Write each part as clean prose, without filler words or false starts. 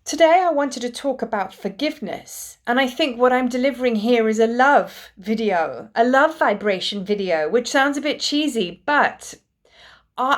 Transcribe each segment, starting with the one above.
Today, I wanted to talk about forgiveness. And I think what I'm delivering here is a love video, a love vibration video, which sounds a bit cheesy, but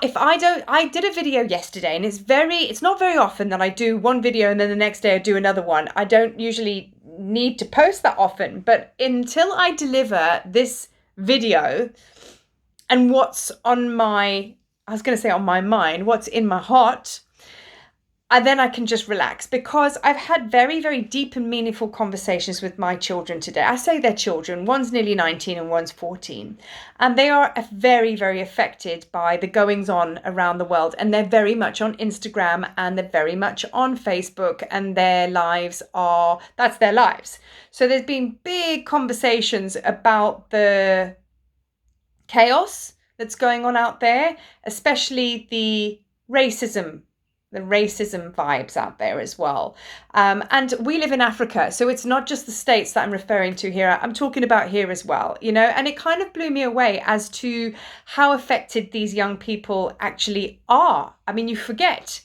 if I don't, I did a video yesterday and it's not very often that I do one video and then the next day I do another one. I don't usually need to post that often, but until I deliver this video and what's on my, I was going to say on my mind, what's in my heart, then I can just relax because I've had very, very deep and meaningful conversations with my children today. I say they're children. One's nearly 19 and one's 14. And they are very, very affected by the goings on around the world. And they're very much on Instagram and they're very much on Facebook, and that's their lives. So there's been big conversations about the chaos that's going on out there, especially the racism vibes out there as well. And we live in Africa, so it's not just the States that I'm referring to here. I'm talking about here as well, and it kind of blew me away as to how affected these young people actually are. I mean, you forget.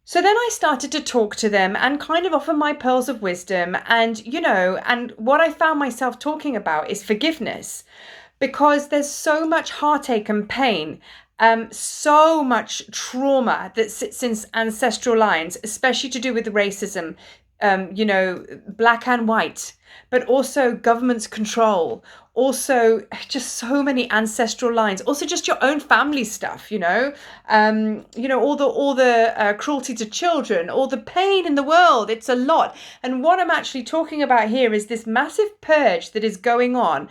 So then I started to talk to them and kind of offer my pearls of wisdom. And what I found myself talking about is forgiveness, because there's so much heartache and pain. So much trauma that sits in ancestral lines, especially to do with racism, black and white, but also government's control, also just so many ancestral lines, also just your own family stuff, all the cruelty to children, all the pain in the world. It's a lot. And what I'm actually talking about here is this massive purge that is going on.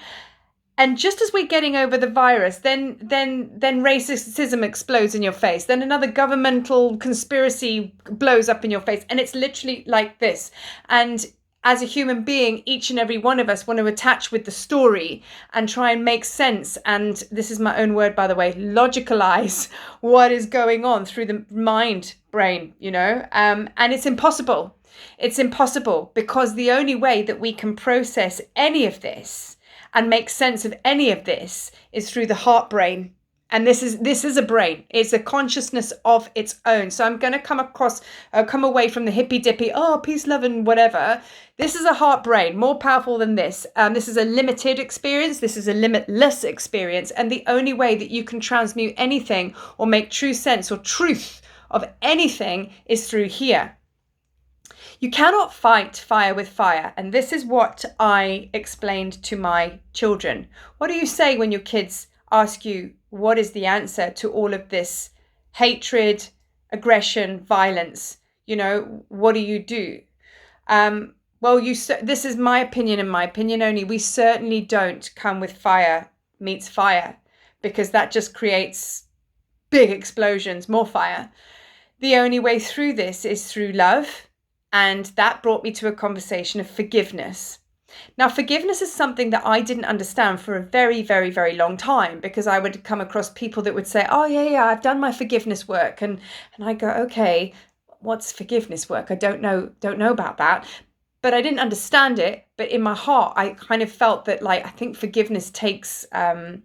And just as we're getting over the virus, then racism explodes in your face. Then another governmental conspiracy blows up in your face. And it's literally like this. And as a human being, each and every one of us want to attach with the story and try and make sense. And this is my own word, by the way, logicalize what is going on through the mind, brain, and it's impossible. It's impossible, because the only way that we can process any of this and make sense of any of this is through the heart brain. And this is a brain. It's a consciousness of its own. So I'm going to come away from the hippy dippy, peace, love, and whatever. This is a heart brain, more powerful than this. This is a limited experience. This is a limitless experience. And the only way that you can transmute anything or make true sense or truth of anything is through here. You cannot fight fire with fire. And this is what I explained to my children. What do you say when your kids ask you, what is the answer to all of this hatred, aggression, violence? What do you do? This is my opinion and my opinion only. We certainly don't come with fire meets fire, because that just creates big explosions, more fire. The only way through this is through love. And that brought me to a conversation of forgiveness. Now, forgiveness is something that I didn't understand for a very, very, very long time, because I would come across people that would say, oh, yeah, I've done my forgiveness work. And I go, okay, what's forgiveness work? I don't know about that. But I didn't understand it. But in my heart, I kind of felt that, I think forgiveness takes a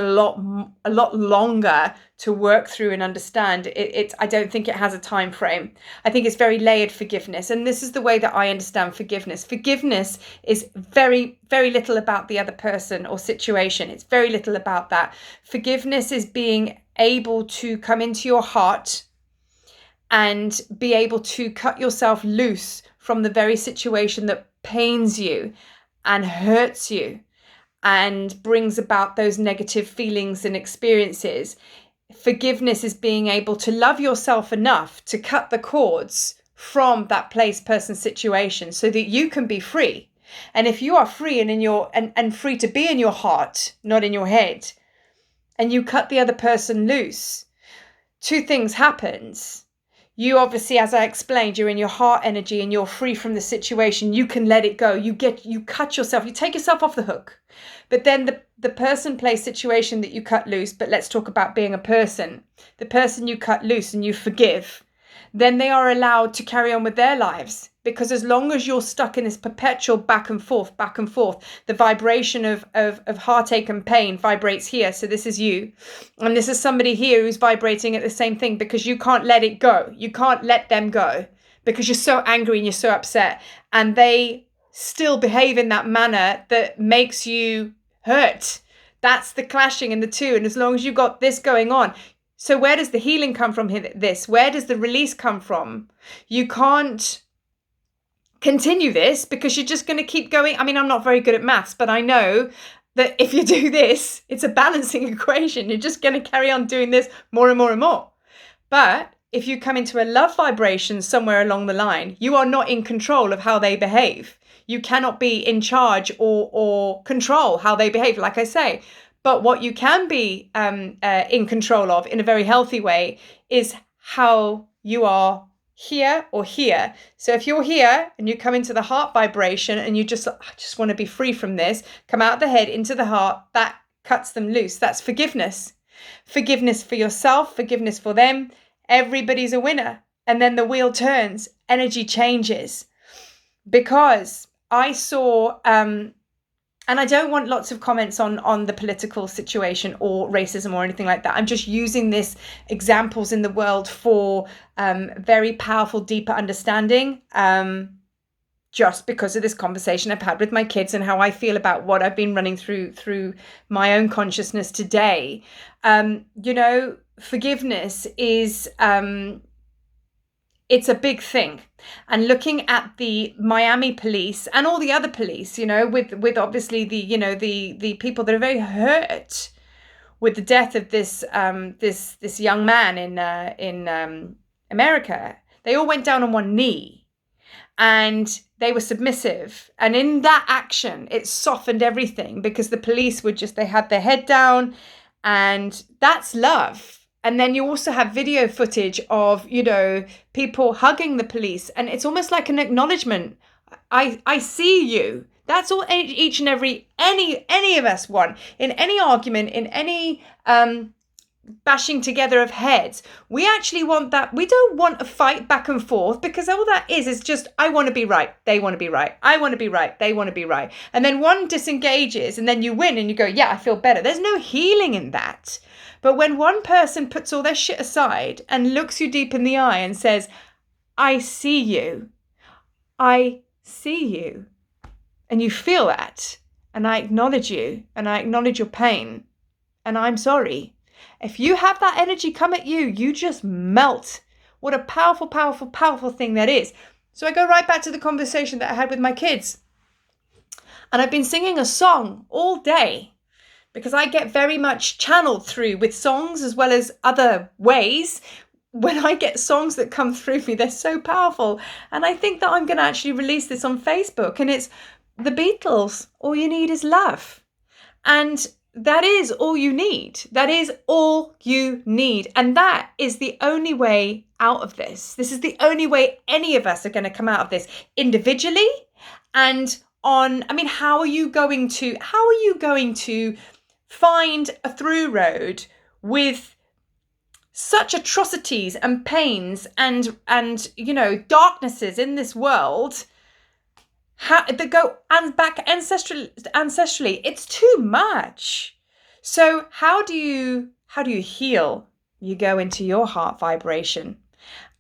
lot longer to work through and understand. I don't think it has a time frame. I think it's very layered forgiveness. And this is the way that I understand forgiveness. Forgiveness is very, very little about the other person or situation. It's very little about that. Forgiveness is being able to come into your heart and be able to cut yourself loose from the very situation that pains you and hurts you and brings about those negative feelings and experiences. Forgiveness is being able to love yourself enough to cut the cords from that place, person, situation, so that you can be free. And if you are free and free to be in your heart, not in your head, and you cut the other person loose, two things happens. You obviously, as I explained, you're in your heart energy and you're free from the situation. You can let it go. You cut yourself, you take yourself off the hook. But then the person, place, situation that you cut loose, but let's talk about being a person. The person you cut loose and you forgive, then they are allowed to carry on with their lives. Because as long as you're stuck in this perpetual back and forth, the vibration of heartache and pain vibrates here. So this is you. And this is somebody here who's vibrating at the same thing, because you can't let it go. You can't let them go. because you're so angry and you're so upset, and they still behave in that manner that makes you hurt. That's the clashing in the two. And as long as you've got this going on, so where does the healing come from this? Where does the release come from? You can't continue this because you're just going to keep going. I mean, I'm not very good at maths, but I know that if you do this, it's a balancing equation. You're just going to carry on doing this more and more and more. But if you come into a love vibration somewhere along the line, you are not in control of how they behave. You cannot be in charge or control how they behave, like I say. But what you can be in control of in a very healthy way is how you are here or here. So if you're here and you come into the heart vibration and you I just want to be free from this, come out the head into the heart, that cuts them loose. That's forgiveness. Forgiveness for yourself, forgiveness for them. Everybody's a winner. And then the wheel turns, energy changes. Because I saw, and I don't want lots of comments on the political situation or racism or anything like that. I'm just using this examples in the world for very powerful, deeper understanding, just because of this conversation I've had with my kids and how I feel about what I've been running through my own consciousness today. Forgiveness is... it's a big thing. And looking at the Miami police and all the other police, with obviously the people that are very hurt with the death of this young man in America, they all went down on one knee and they were submissive. And in that action, it softened everything because the police they had their head down, and that's love. And then you also have video footage of, people hugging the police. And it's almost like an acknowledgement. I see you. That's all each and every, any of us want. In any argument, in any bashing together of heads, we actually want that. We don't want a fight back and forth, because all that is just, I want to be right. They want to be right. I want to be right. They want to be right. And then one disengages and then you win and you go, yeah, I feel better. There's no healing in that. But when one person puts all their shit aside and looks you deep in the eye and says, I see you, I see you, and you feel that, and I acknowledge you, and I acknowledge your pain, and I'm sorry. If you have that energy come at you, you just melt. What a powerful, powerful, powerful thing that is. So I go right back to the conversation that I had with my kids. And I've been singing a song all day, because I get very much channeled through with songs as well as other ways. When I get songs that come through me, they're so powerful. And I think that I'm going to actually release this on Facebook. And it's the Beatles, All You Need Is Love. And that is all you need. That is all you need. And that is the only way out of this. This is the only way any of us are going to come out of this individually. And how are you going to find a through road with such atrocities and pains and darknesses in this world that go back ancestrally? It's too much. So how do you heal? You go into your heart vibration,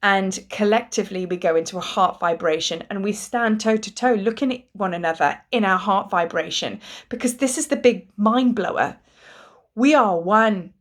and collectively we go into a heart vibration, and we stand toe to toe looking at one another in our heart vibration, because this is the big mind blower. We are one.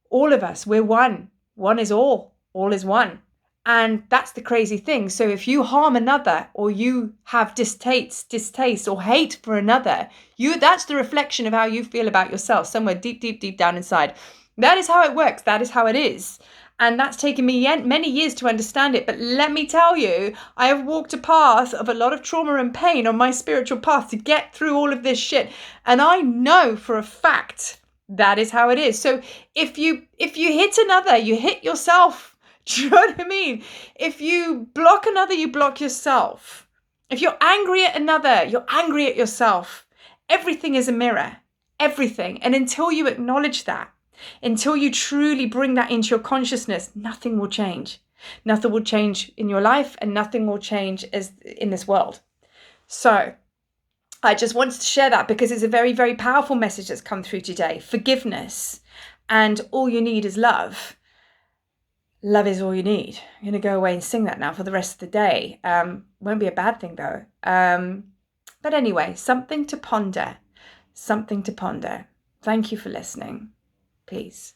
All of us, we're one. One is all is one. And that's the crazy thing. So if you harm another, or you have distaste or hate for another, that's the reflection of how you feel about yourself, somewhere deep, deep, deep down inside. That is how it works. That is how it is. And that's taken me many years to understand it. But let me tell you, I have walked a path of a lot of trauma and pain on my spiritual path to get through all of this shit. And I know for a fact that is how it is. So if you hit another, you hit yourself. Do you know what I mean? If you block another, you block yourself. If you're angry at another, you're angry at yourself. Everything is a mirror. Everything. And until you acknowledge that, until you truly bring that into your consciousness, nothing will change. Nothing will change in your life, and nothing will change in this world. So I just wanted to share that because it's a very, very powerful message that's come through today. Forgiveness, and all you need is love. Love is all you need. I'm going to go away and sing that now for the rest of the day. Won't be a bad thing though. But anyway, something to ponder. Something to ponder. Thank you for listening. Peace.